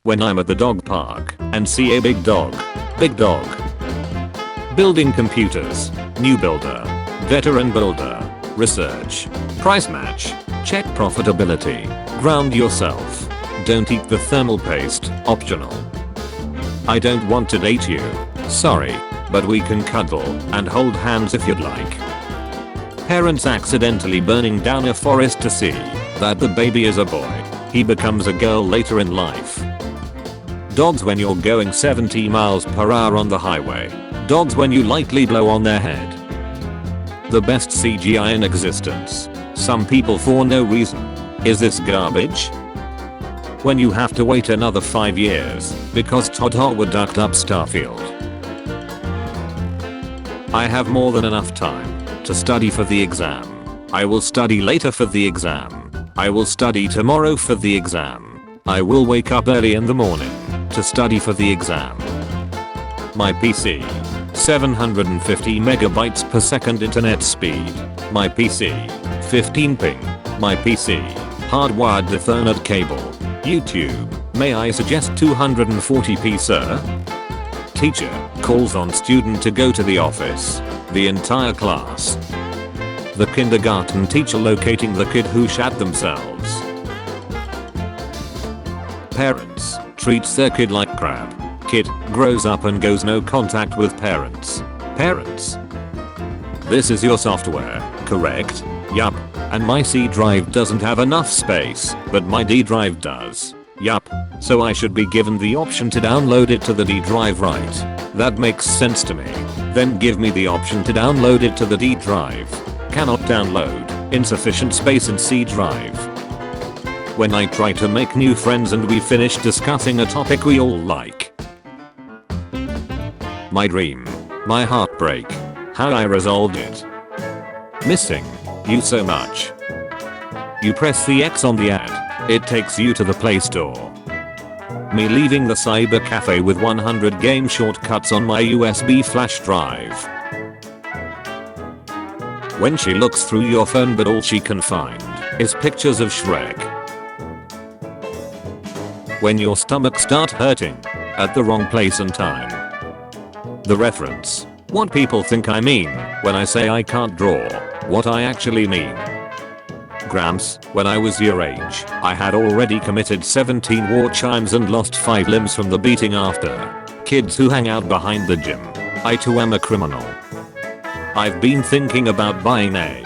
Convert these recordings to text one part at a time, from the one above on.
When I'm at the dog park and see a big dog. Big dog. Building computers. New builder. Veteran builder. Research. Price match. Check profitability. Ground yourself. Don't eat the thermal paste. Optional. I don't want to date you. Sorry. But we can cuddle and hold hands if you'd like. Parents accidentally burning down a forest to see that the baby is a boy. He becomes a girl later in life. Dogs when you're going 70 miles per hour on the highway. Dogs when you lightly blow on their head. The best CGI in existence. Some people for no reason. Is this garbage? When you have to wait another 5 years because Todd Howard ducked up Starfield. I have more than enough time to study for the exam. I will study later for the exam. I will study tomorrow for the exam. I will wake up early in the morning to study for the exam. My PC. 750 megabytes per second internet speed. My PC. 15 ping. My PC. Hardwired Ethernet cable. YouTube. May I suggest 240p sir? Teacher calls on student to go to the office. The entire class. The kindergarten teacher locating the kid who shat themselves. Parents treats their kid like crap. Kid grows up and goes no contact with parents. Parents. This is your software, correct? Yup. And my C drive doesn't have enough space, but my D drive does. Yup. So I should be given the option to download it to the D drive, right? That makes sense to me. Then give me the option to download it to the D drive. Cannot download. Insufficient space in C drive. When I try to make new friends and we finish discussing a topic we all like. My dream. My heartbreak. How I resolved it. Missing you so much. You press the X on the ad. It takes you to the Play Store. Me leaving the cyber cafe with 100 game shortcuts on my USB flash drive. When she looks through your phone but all she can find is pictures of Shrek. When your stomach starts hurting at the wrong place and time. The reference. What people think I mean when I say I can't draw. What I actually mean. Gramps, when I was your age, I had already committed 17 war chimes and lost 5 limbs from the beating after. Kids who hang out behind the gym. I too am a criminal. I've been thinking about buying a.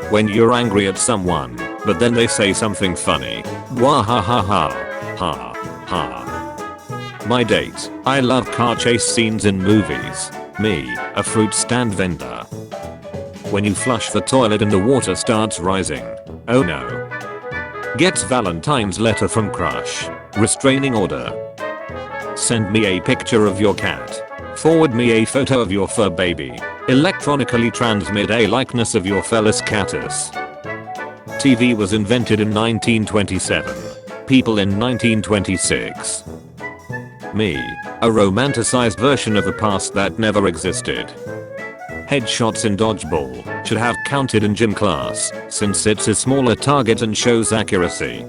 When you're angry at someone, but then they say something funny. Wah ha ha ha. Ha. Ha. My date. I love car chase scenes in movies. Me, a fruit stand vendor. When you flush the toilet and the water starts rising. Oh no. Gets Valentine's letter from crush. Restraining order. Send me a picture of your cat. Forward me a photo of your fur baby. Electronically transmit a likeness of your Felis catus. TV was invented in 1927. People in 1926. Me, a romanticized version of a past that never existed. Headshots in dodgeball should have counted in gym class since it's a smaller target and shows accuracy.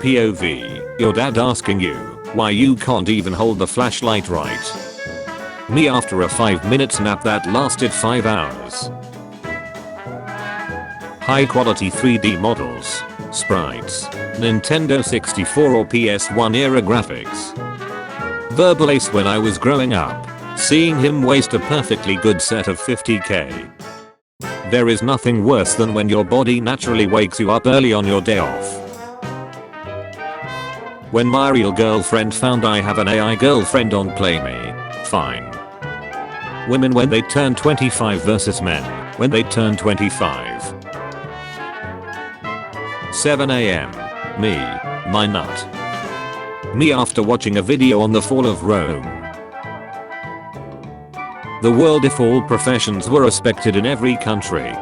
POV, your dad asking you why you can't even hold the flashlight right. Me after a 5-minute nap that lasted 5 hours. High quality 3D models, sprites, Nintendo 64 or PS1 era graphics. Verbal ace when I was growing up, seeing him waste a perfectly good set of 50k. There is nothing worse than when your body naturally wakes you up early on your day off. When my real girlfriend found I have an AI girlfriend on Play Me. Fine. Women when they turn 25 versus men when they turn 25. 7 AM. Me. My nut. Me after watching a video on the fall of Rome. The world if all professions were respected in every country.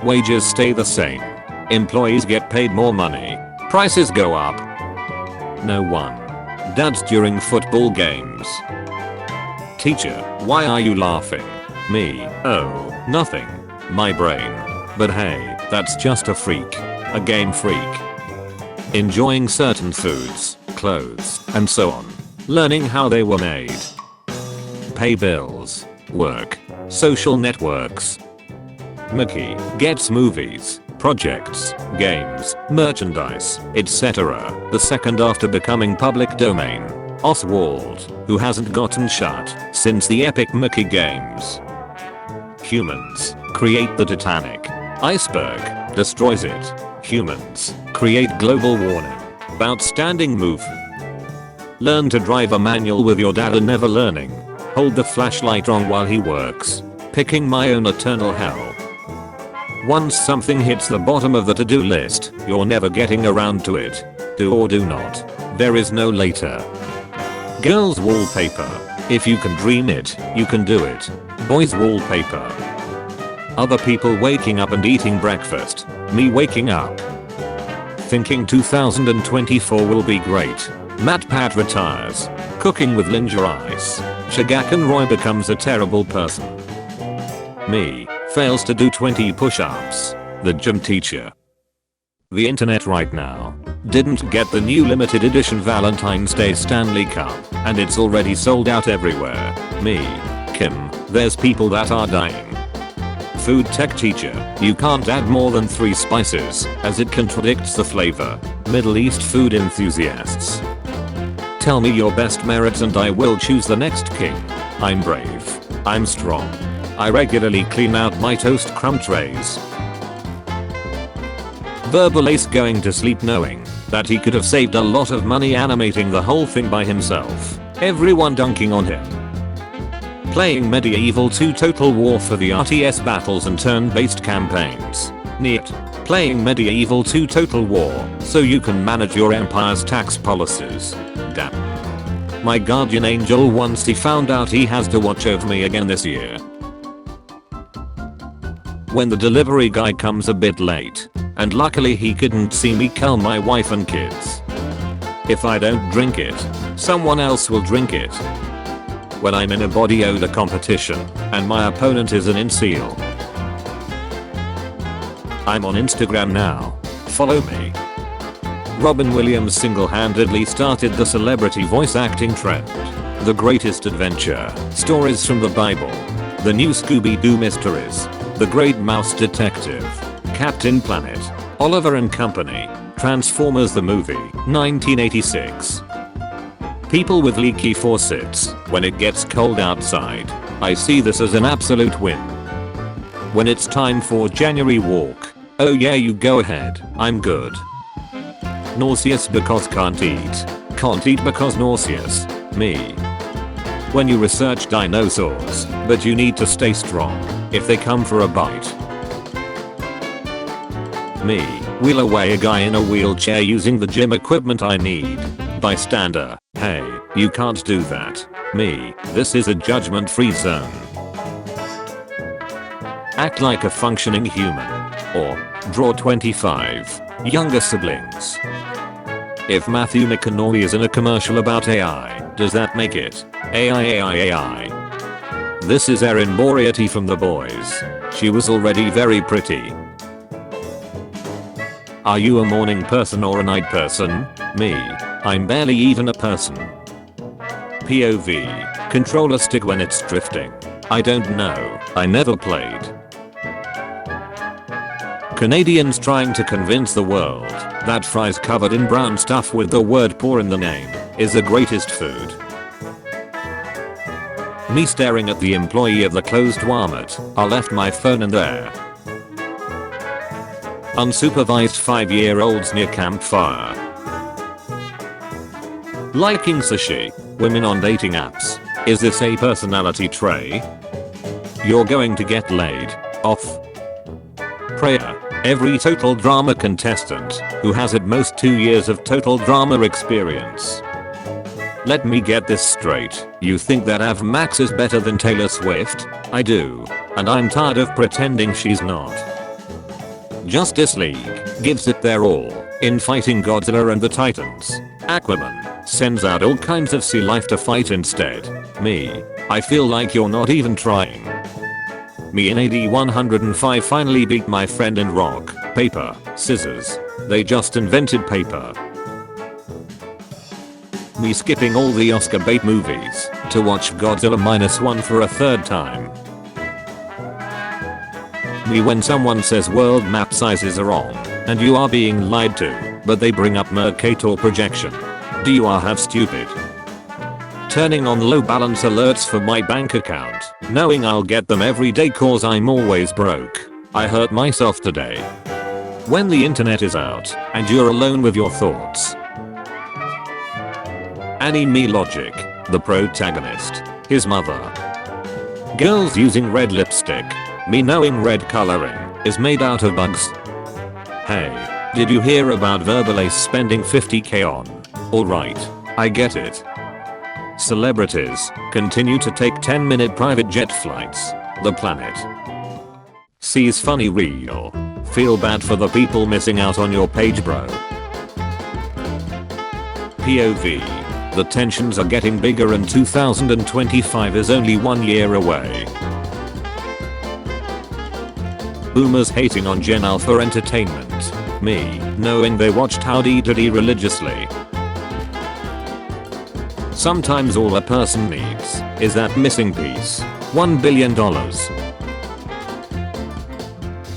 Wages stay the same. Employees get paid more money. Prices go up. No one. Dads during football games. Teacher, why are you laughing? Me, oh, nothing. My brain. But hey, that's just a freak. A game freak. enjoying certain foods, clothes, and so on. Learning how they were made. Pay bills, work, social networks. Mickey gets movies, projects, games, merchandise, etc. the second after becoming public domain. Oswald, who hasn't gotten shut since the epic Mickey games. Humans create the Titanic. Iceberg destroys it. Humans create global warming. Outstanding move. Learn to drive a manual with your dad and never learning. Hold the flashlight on while he works. Picking my own eternal hell. Once something hits the bottom of the to-do list, you're never getting around to it. Do or do not. There is no later. Girls wallpaper. If you can dream it, you can do it. Boys wallpaper. Other people waking up and eating breakfast. Me waking up. Thinking 2024 will be great. Matt Pat retires. Cooking with Linger Ice. Shagakan Roy becomes a terrible person. Me fails to do 20 push-ups. The gym teacher. The internet right now didn't get the new limited edition Valentine's Day Stanley Cup, and it's already sold out everywhere. Me, Kim, there's people that are dying. Food tech teacher, you can't add more than 3 spices, as it contradicts the flavor. Middle East food enthusiasts. Tell me your best merits and I will choose the next king. I'm brave. I'm strong. I regularly clean out my toast crumb trays. Verbal Ace going to sleep knowing that he could have saved a lot of money animating the whole thing by himself. Everyone dunking on him. Playing Medieval 2 Total War for the RTS battles and turn-based campaigns. Neat. Playing Medieval 2 Total War so you can manage your empire's tax policies. Damn. My guardian angel once he found out he has to watch over me again this year. When the delivery guy comes a bit late, and luckily he couldn't see me kill my wife and kids. If I don't drink it, someone else will drink it. When I'm in a body odor competition, and my opponent is an incel. I'm on Instagram now. Follow me. Robin Williams single-handedly started the celebrity voice acting trend. The Greatest Adventure, stories from the Bible, the new Scooby-Doo mysteries, The Great Mouse Detective, Captain Planet, Oliver and Company, Transformers the movie, 1986. People with leaky faucets, when it gets cold outside, I see this as an absolute win. When it's time for January walk, oh yeah you go ahead, I'm good. Nauseous because can't eat because nauseous, me. When you research dinosaurs, but you need to stay strong, if they come for a bite. Me, wheel away a guy in a wheelchair using the gym equipment I need. Bystander, hey, you can't do that. Me, this is a judgment-free zone. Act like a functioning human. Or, draw 25 younger siblings. If Matthew McConaughey is in a commercial about AI, does that make it AI? This is Erin Moriarty from The Boys. She was already very pretty. Are you a morning person or a night person? Me, I'm barely even a person. POV, controller stick when it's drifting. I don't know, I never played. Canadians trying to convince the world that fries covered in brown stuff with the word poor in the name is the greatest food. Me staring at the employee of the closed Walmart, I left my phone in there. Unsupervised 5-year-olds near campfire. Liking sushi, women on dating apps. Is this a personality trait? You're going to get laid off. Prayer. Every total drama contestant who has at most 2 years of total drama experience. Let me get this straight. You think that Av Max is better than Taylor Swift? I do. And I'm tired of pretending she's not. Justice League gives it their all in fighting Godzilla and the Titans. Aquaman sends out all kinds of sea life to fight instead. Me, I feel like you're not even trying. Me in AD 105 finally beat my friend in rock, paper, scissors. They just invented paper. Me skipping all the Oscar bait movies to watch Godzilla -1 for a third time. Me when someone says world map sizes are wrong and you are being lied to, but they bring up Mercator projection. Do you are have stupid? Turning on low balance alerts for my bank account, knowing I'll get them every day cause I'm always broke. I hurt myself today. When the internet is out and you're alone with your thoughts. Anime logic, the protagonist, his mother. Girls using red lipstick. Me knowing red coloring is made out of bugs. Hey, did you hear about Verbalace spending 50k on? Alright, I get it. Celebrities continue to take 10-minute private jet flights. The planet sees funny reel. Feel bad for the people missing out on your page, bro. POV. The tensions are getting bigger and 2025 is only 1 year away. Boomers hating on Gen Alpha Entertainment. Me, knowing they watched Howdy Doody religiously. Sometimes all a person needs is that missing piece. $1 billion.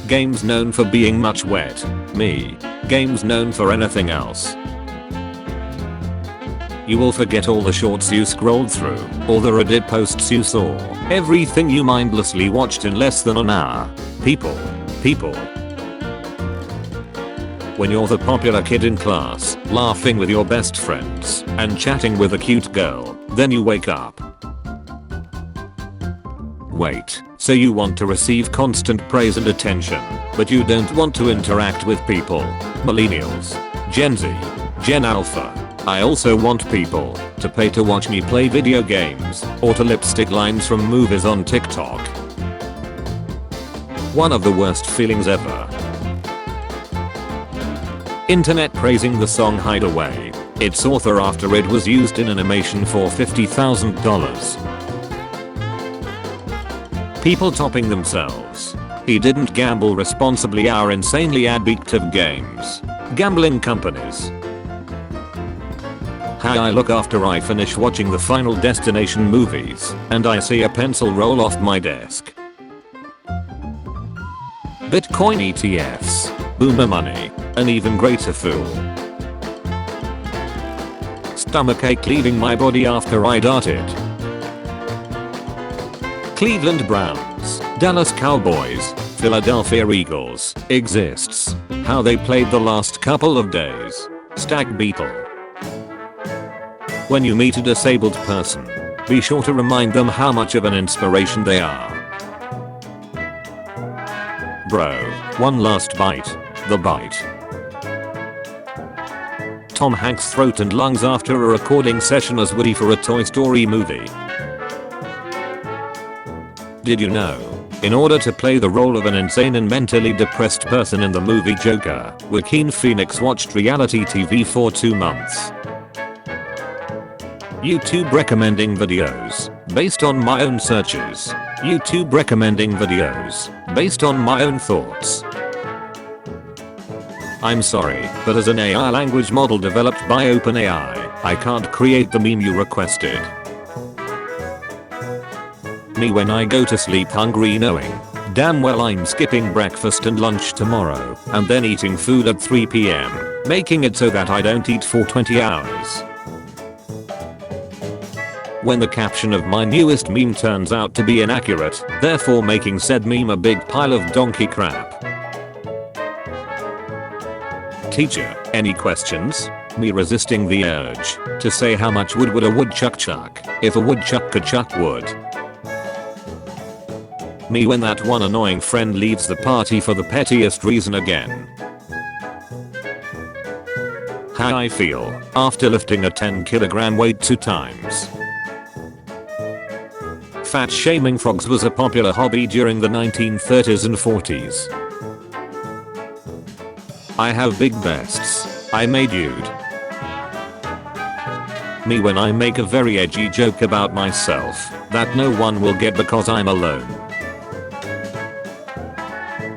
Games known for being much wet. Me. Games known for anything else. You will forget all the shorts you scrolled through, all the Reddit posts you saw, everything you mindlessly watched in less than an hour. People. When you're the popular kid in class, laughing with your best friends, and chatting with a cute girl, then you wake up. Wait, so you want to receive constant praise and attention, but you don't want to interact with people. Millennials. Gen Z. Gen Alpha. I also want people to pay to watch me play video games, or to lipstick lines from movies on TikTok. One of the worst feelings ever. Internet praising the song Hideaway, its author after it was used in animation for $50,000. People topping themselves. He didn't gamble responsibly. Our insanely addictive games. Gambling companies. How I look after I finish watching the Final Destination movies and I see a pencil roll off my desk. Bitcoin ETFs. Boomer money. An even greater fool. Stomachache leaving my body after I darted. Cleveland Browns, Dallas Cowboys, Philadelphia Eagles, exists. How they played the last couple of days. Stag Beetle. When you meet a disabled person, be sure to remind them how much of an inspiration they are. Bro, one last bite. The bite. Tom Hanks' throat and lungs after a recording session as Woody for a Toy Story movie. Did you know? In order to play the role of an insane and mentally depressed person in the movie Joker, Joaquin Phoenix watched reality TV for 2 months. YouTube recommending videos based on my own searches. YouTube recommending videos based on my own thoughts. I'm sorry, but as an AI language model developed by OpenAI, I can't create the meme you requested. Me when I go to sleep hungry knowing damn well I'm skipping breakfast and lunch tomorrow and then eating food at 3 PM, making it so that I don't eat for 20 hours. When the caption of my newest meme turns out to be inaccurate, therefore making said meme a big pile of donkey crap. Teacher, any questions? Me resisting the urge to say how much wood would a woodchuck chuck if a woodchuck could chuck wood. Me when that one annoying friend leaves the party for the pettiest reason again. How I feel after lifting a 10kg weight 2 times. Fat shaming frogs was a popular hobby during the 1930s and 40s. I have big breasts. I made you'd. Me when I make a very edgy joke about myself that no one will get because I'm alone.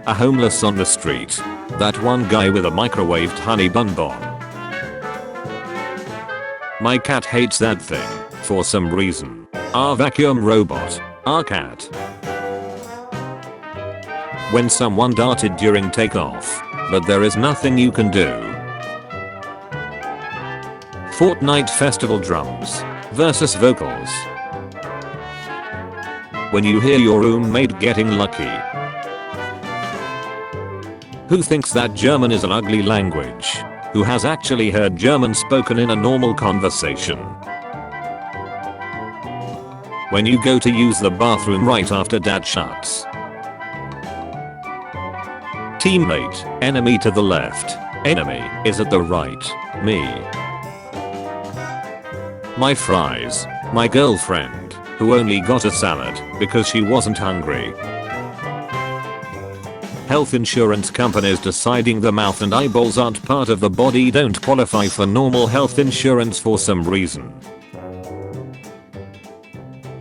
A homeless on the street. That one guy with a microwaved honey bun bomb. My cat hates that thing for some reason. Our vacuum robot. Our cat. When someone darted during takeoff, but there is nothing you can do. Fortnite festival drums versus vocals. When you hear your roommate getting lucky. Who thinks that German is an ugly language? Who has actually heard German spoken in a normal conversation? When you go to use the bathroom right after dad shuts. Teammate, enemy to the left. Enemy is at the right. Me. My fries. My girlfriend, who only got a salad because she wasn't hungry. Health insurance companies deciding the mouth and eyeballs aren't part of the body don't qualify for normal health insurance for some reason.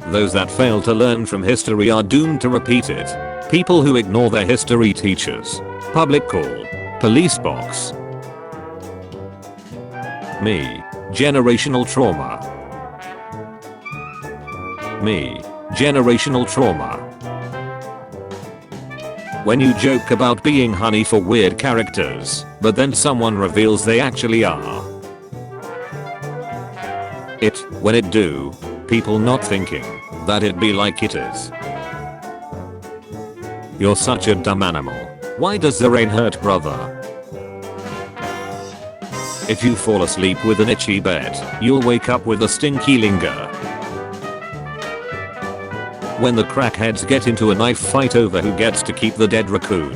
Those that fail to learn from history are doomed to repeat it. People who ignore their history teachers. Public call. Police box. Me. Generational trauma. Me. Generational trauma. When you joke about being honey for weird characters, but then someone reveals they actually are. It, when it do, people not thinking that it be like it is. You're such a dumb animal. Why does the rain hurt, brother? If you fall asleep with an itchy bed, you'll wake up with a stinky linger. When the crackheads get into a knife fight over who gets to keep the dead raccoon.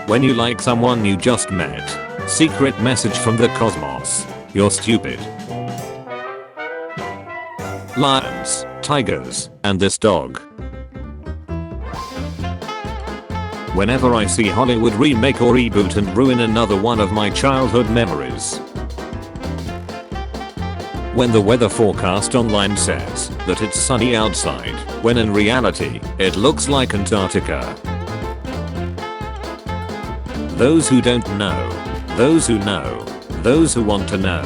When you like someone you just met. Secret message from the cosmos. You're stupid. Lions, tigers, and this dog. Whenever I see Hollywood remake or reboot and ruin another one of my childhood memories. When the weather forecast online says that it's sunny outside, when in reality, it looks like Antarctica. Those who don't know. Those who know. Those who want to know.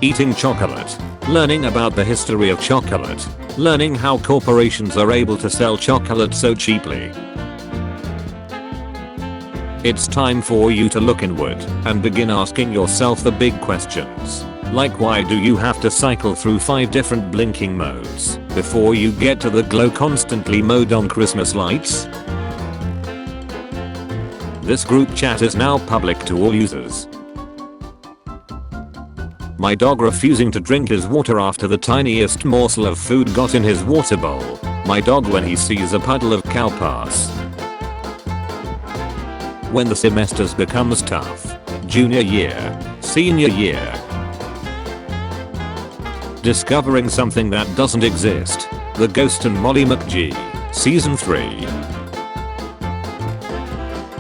Eating chocolate. Learning about the history of chocolate. Learning how corporations are able to sell chocolate so cheaply. It's time for you to look inward and begin asking yourself the big questions. Like, why do you have to cycle through 5 different blinking modes before you get to the glow constantly mode on Christmas lights? This group chat is now public to all users. My dog refusing to drink his water after the tiniest morsel of food got in his water bowl. My dog when he sees a puddle of cow pass. When the semesters becomes tough. Junior year. Senior year. Discovering something that doesn't exist. The Ghost and Molly McGee. Season 3.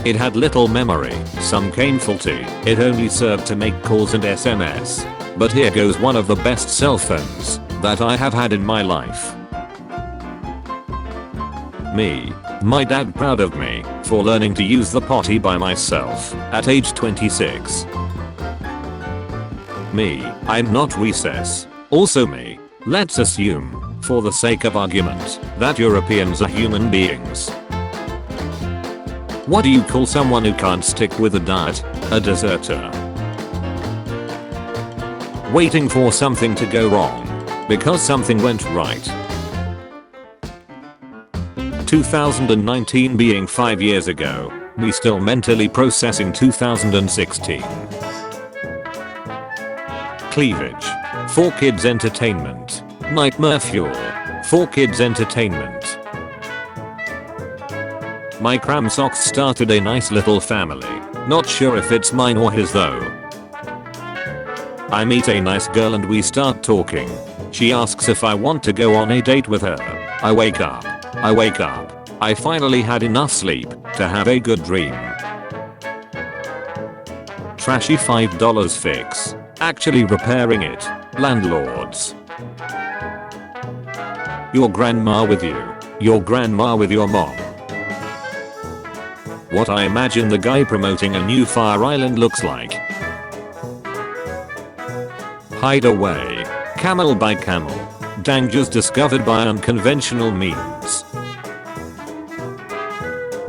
It had little memory, some came faulty, it only served to make calls and SMS. But here goes one of the best cell phones that I have had in my life. Me. My dad proud of me for learning to use the potty by myself at age 26. Me. I'm not recess. Also me. Let's assume, for the sake of argument, that Europeans are human beings. What do you call someone who can't stick with a diet? A deserter. Waiting for something to go wrong because something went right. 2019 being 5 years ago, we still mentally processing 2016. Cleavage. 4Kids Entertainment. Nightmare Fuel. 4Kids Entertainment. My cram socks started a nice little family. Not sure if it's mine or his though. I meet a nice girl and we start talking. She asks if I want to go on a date with her. I wake up. I finally had enough sleep to have a good dream. Trashy $5 fix. Actually repairing it. Landlords. Your grandma with you. Your grandma with your mom. What I imagine the guy promoting a new Fire Island looks like. Hide away. Camel by camel. Dangers discovered by unconventional memes.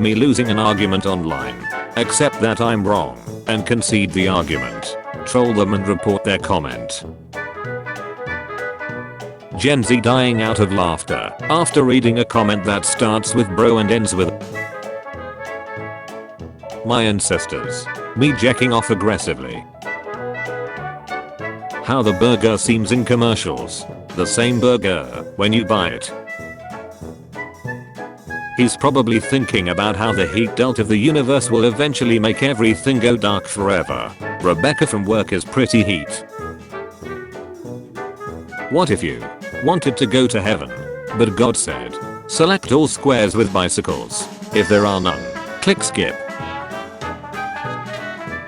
Me losing an argument online. Accept that I'm wrong and concede the argument. Troll them and report their comment. Gen Z dying out of laughter after reading a comment that starts with bro and ends with my ancestors. Me jacking off aggressively. How the burger seems in commercials. The same burger when you buy it. He's probably thinking about how the heat dealt of the universe will eventually make everything go dark forever. Rebecca from work is pretty heat. What if you wanted to go to heaven, but God said, select all squares with bicycles. If there are none, click skip.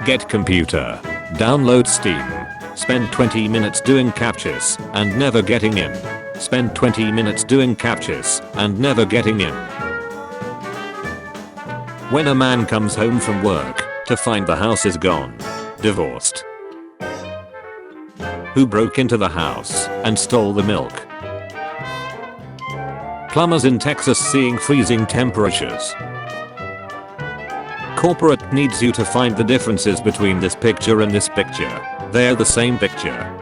Get computer. Download Steam. Spend 20 minutes doing captchas and never getting in. Spend 20 minutes doing captchas and never getting in. When a man comes home from work to find the house is gone. Divorced. Who broke into the house and stole the milk? Plumbers in Texas seeing freezing temperatures. Corporate needs you to find the differences between this picture and this picture. They're the same picture.